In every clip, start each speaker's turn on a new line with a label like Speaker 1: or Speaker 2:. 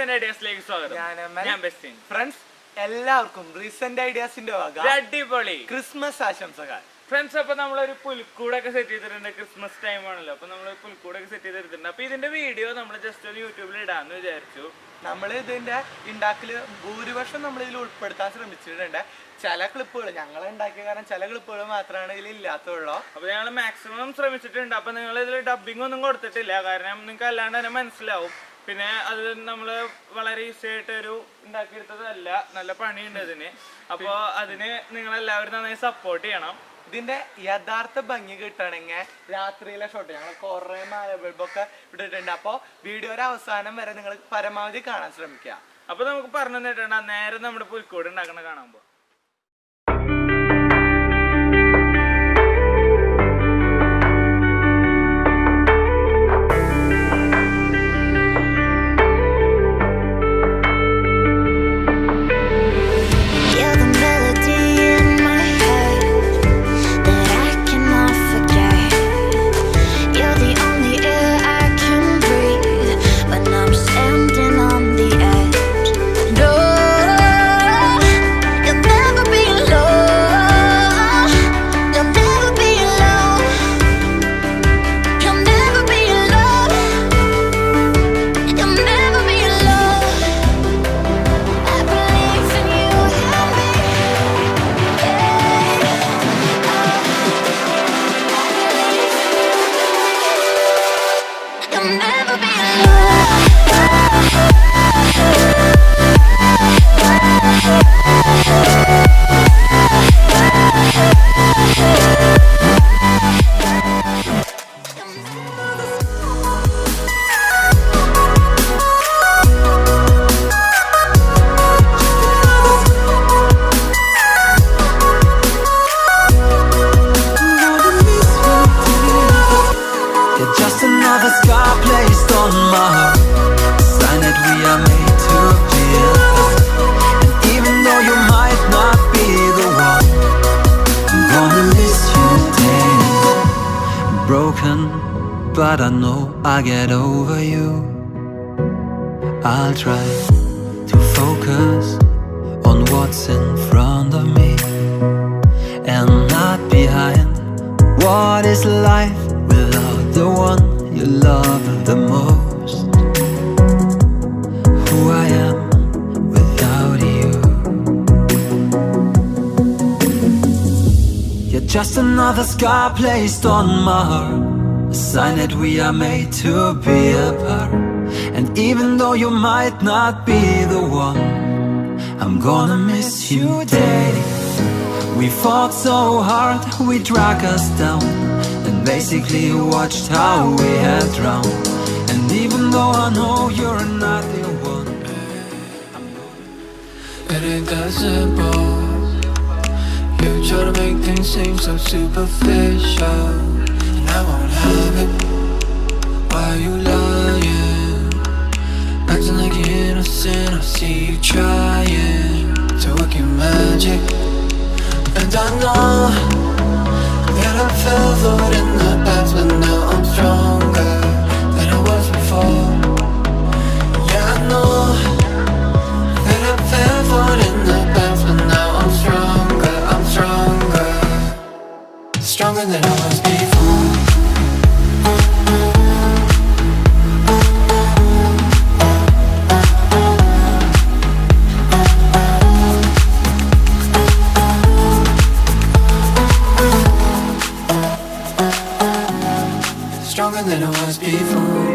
Speaker 1: Recent ഐഡിയാസിലേക്ക് സ്വാഗതം. ഞാൻ Bestin.
Speaker 2: Friends, എല്ലാവർക്കും റീസെന്റ് ഐഡിയാസിന്റെ വക
Speaker 1: അടിപൊളി
Speaker 2: ക്രിസ്മസ് ആശംസകൾ.
Speaker 1: ഫ്രണ്ട്സ്, അപ്പൊ നമ്മളൊരു പുൽക്കൂടൊക്കെ സെറ്റ് ചെയ്തിട്ടുണ്ട്. ക്രിസ്മസ് ടൈം ആണല്ലോ, അപ്പൊ നമ്മൾ പുൽക്കൂടൊക്കെ സെറ്റ് ചെയ്തിട്ടുണ്ട്. അപ്പൊ ഇതിന്റെ വീഡിയോ നമ്മൾ ജസ്റ്റ് ഒരു യൂട്യൂബിൽ ഇടാന്ന് വിചാരിച്ചു.
Speaker 2: നമ്മൾ ഇതിന്റെ ഉണ്ടാക്കല് ഭൂരിപക്ഷം നമ്മൾ ഇതിൽ ഉൾപ്പെടുത്താൻ ശ്രമിച്ചിട്ടുണ്ട്. ചില ക്ലിപ്പുകൾ ഞങ്ങൾ ഉണ്ടാക്കിയ കാരണം ചില ക്ലിപ്പുകൾ മാത്രമാണ് ഇതിൽ ഇല്ലാത്തുള്ളൂ.
Speaker 1: അപ്പൊ ഞങ്ങൾ മാക്സിമം ശ്രമിച്ചിട്ടുണ്ട്. അപ്പൊ നിങ്ങൾ ഇതിൽ ഡബിങ് ഒന്നും കൊടുത്തിട്ടില്ല, കാരണം നിങ്ങൾക്ക് അല്ലാണ്ട് തന്നെ മനസ്സിലാവും. പിന്നെ അത് നമ്മള് വളരെ ഈസി ആയിട്ട് ഒരു ഉണ്ടാക്കിയെടുത്തതല്ല, നല്ല പണിയുണ്ട് ഇതിന്. അപ്പൊ അതിന് നിങ്ങളെല്ലാവരും നന്നായി സപ്പോർട്ട് ചെയ്യണം.
Speaker 2: ഇതിന്റെ യഥാർത്ഥ ഭംഗി കിട്ടണമെങ്കിൽ രാത്രിയിലെ ഷോട്ട് ഞങ്ങൾ കുറെ മാല ബൾബൊക്കെ ഇട്ടിട്ടുണ്ട്. അപ്പോൾ വീഡിയോയുടെ അവസാനം വരെ നിങ്ങൾ പരമാവധി കാണാൻ ശ്രമിക്കുക.
Speaker 1: അപ്പൊ നമുക്ക് പറഞ്ഞു തന്നിട്ടുണ്ട് നേരെ നമ്മുടെ പുൽക്കൂട് ഉണ്ടാക്കണ കാണാൻ പോ.
Speaker 3: But I know I'll get over you. I'll try to focus on what's in front of me and not behind. What is life without the one you love the most? Who I am without you. You're just another scar placed on my heart, a sign that we are made to be apart. And even though you might not be the one, I'm gonna miss you daily. We fought so hard, we dragged us down, and basically watched how we had drowned. And even though I know you're not the one,
Speaker 4: it ain't that simple. You try to make things seem so superficial, I won't have it. Why are you lying? Acting like you're innocent. I see you trying to work your magic. And I know that I fell for it in the past, but now I'm stronger than I was before. Yeah, I know that I fell for it in the past, but now I'm stronger. I'm stronger, stronger than I was before. Stronger than I was before.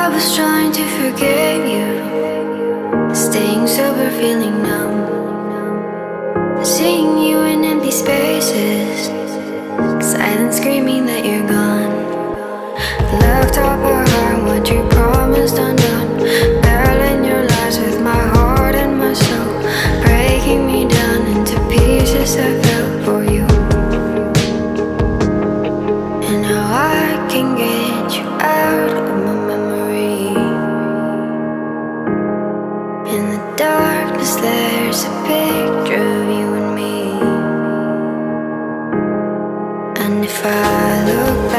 Speaker 5: I was trying to forget you, staying sober, feeling numb, seeing you in empty spaces, silent screaming that you're gone. Love tore apart what you promised undone, barreling your lies with my heart and my soul, breaking me down into pieces I fell for you. And now I can get you out of my memory. In the darkness there's a picture of you and me. And if I look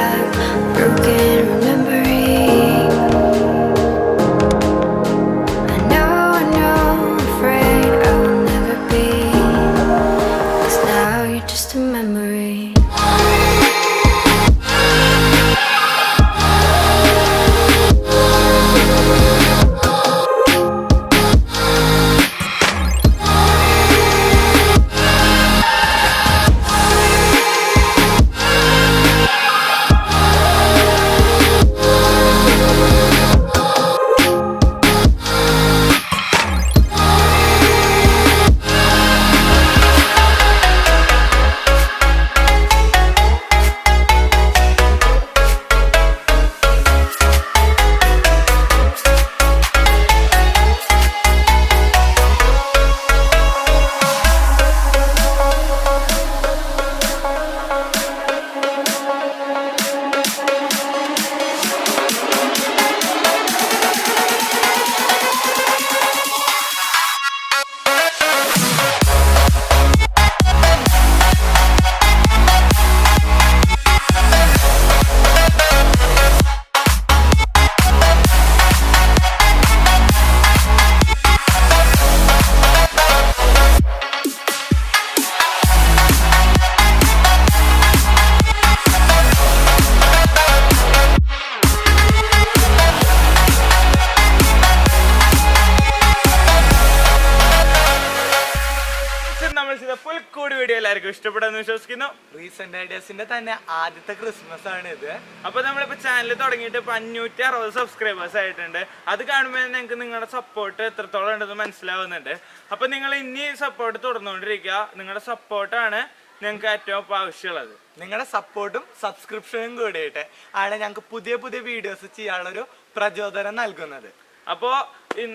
Speaker 1: ചെയ്ത പുൽക്കൂട് video എല്ലാവർക്കും ഇഷ്ടപ്പെടുന്നു വിശ്വസിക്കുന്നു.
Speaker 2: Recent ഐഡിയാസിന്റെ തന്നെ ആദ്യത്തെ Christmas ആണ് ഇത്.
Speaker 1: അപ്പൊ നമ്മളിപ്പോ ചാനൽ തുടങ്ങിയിട്ട് 560 സബ്സ്ക്രൈബേഴ്സ് ആയിട്ടുണ്ട്. അത് കാണുമ്പോൾ നിങ്ങൾക്ക് നിങ്ങളുടെ സപ്പോർട്ട് എത്രത്തോളം ഉണ്ടെന്ന് മനസ്സിലാവുന്നുണ്ട്. അപ്പൊ നിങ്ങൾ ഇനി സപ്പോർട്ട് തുടർന്നുകൊണ്ടിരിക്കുക. നിങ്ങളുടെ സപ്പോർട്ടാണ് ഞങ്ങൾക്ക് ഏറ്റവും ആവശ്യമുള്ളത്.
Speaker 2: നിങ്ങളുടെ സപ്പോർട്ടും സബ്സ്ക്രിപ്ഷനും കൂടിയിട്ട് ആണ് ഞങ്ങൾക്ക് പുതിയ പുതിയ വീഡിയോസ് ചെയ്യാനുള്ളൊരു പ്രചോദനം നൽകുന്നത്.
Speaker 1: അപ്പോൾ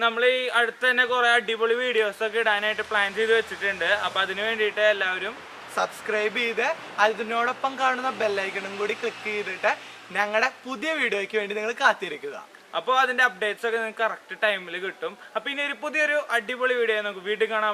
Speaker 1: നമ്മൾ ഈ അടുത്ത് തന്നെ കുറെ അടിപൊളി വീഡിയോസ് ഒക്കെ ഇടാനായിട്ട് പ്ലാൻ ചെയ്ത് വെച്ചിട്ടുണ്ട്. അപ്പൊ അതിന് വേണ്ടിയിട്ട് എല്ലാവരും
Speaker 2: സബ്സ്ക്രൈബ് ചെയ്ത് അതിനോടൊപ്പം കാണുന്ന ബെല്ലൈക്കണും കൂടി ക്ലിക്ക് ചെയ്തിട്ട് ഞങ്ങളുടെ പുതിയ വീഡിയോയ്ക്ക് വേണ്ടി നിങ്ങൾ കാത്തിരിക്കുക.
Speaker 1: അപ്പോൾ അതിന്റെ അപ്ഡേറ്റ്സ് ഒക്കെ നിങ്ങൾക്ക് കറക്റ്റ് ടൈമിൽ കിട്ടും. അപ്പൊ ഇനി ഒരു പുതിയൊരു അടിപൊളി വീഡിയോ നമുക്ക് വീണ്ടും കാണാം.